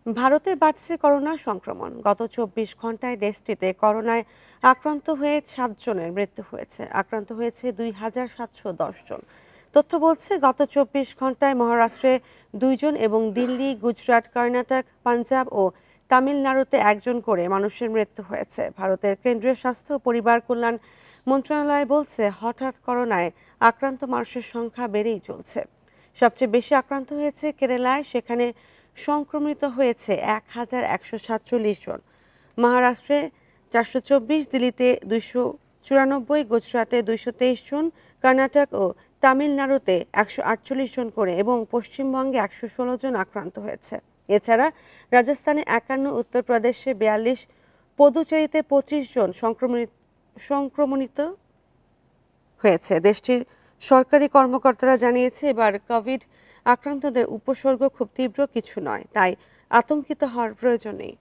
ভারতে বাড়ছে করোনা সংক্রমণ। গত ২৪ ঘন্টায় দেশটিতে করোনায় আক্রান্ত হয়ে ৭ জনের মৃত্যু হয়েছে। আক্রান্ত হয়েছে ২,৭১০ জন। তথ্য বলছে, গত ২৪ ঘন্টায় মহারাষ্ট্রে ২ জন এবং দিল্লি, গুজরাট, কর্ণাটক, পাঞ্জাব ও তামিলনাড়ুতে ১ জন করে মানুষের মৃত্যু হয়েছে। ভারতের কেন্দ্রীয় স্বাস্থ্য ও পরিবার কল্যাণ মন্ত্রণালয় বলছে, হঠাৎ করোনায় আক্রান্ত মানুষের সংখ্যা বেড়েই চলছে। সবচেয়ে বেশি আক্রান্ত হয়েছে কেরালায়, সেখানে সংক্রমিত হয়েছে ১,১৪৭ জন। মহারাষ্ট্রে ৪২৪, দিল্লিতে ২৯৪, গুজরাটে ২২৩ জন, কর্ণাটক ও তামিলনাড়ুতে ১৪৮ জন করে এবং পশ্চিমবঙ্গে ১১৬ জন আক্রান্ত হয়েছে। এছাড়া রাজস্থানে ৫১, উত্তরপ্রদেশে ৪২, পুদুচেরিতে ২৫ জন সংক্রমণিত হয়েছে। দেশটির সরকারি কর্মকর্তারা জানিয়েছে, এবার কোভিড আক্রান্তদের উপসর্গ খুব তীব্র কিছু নয়, তাই আতঙ্কিত হওয়ার প্রয়োজন নেই।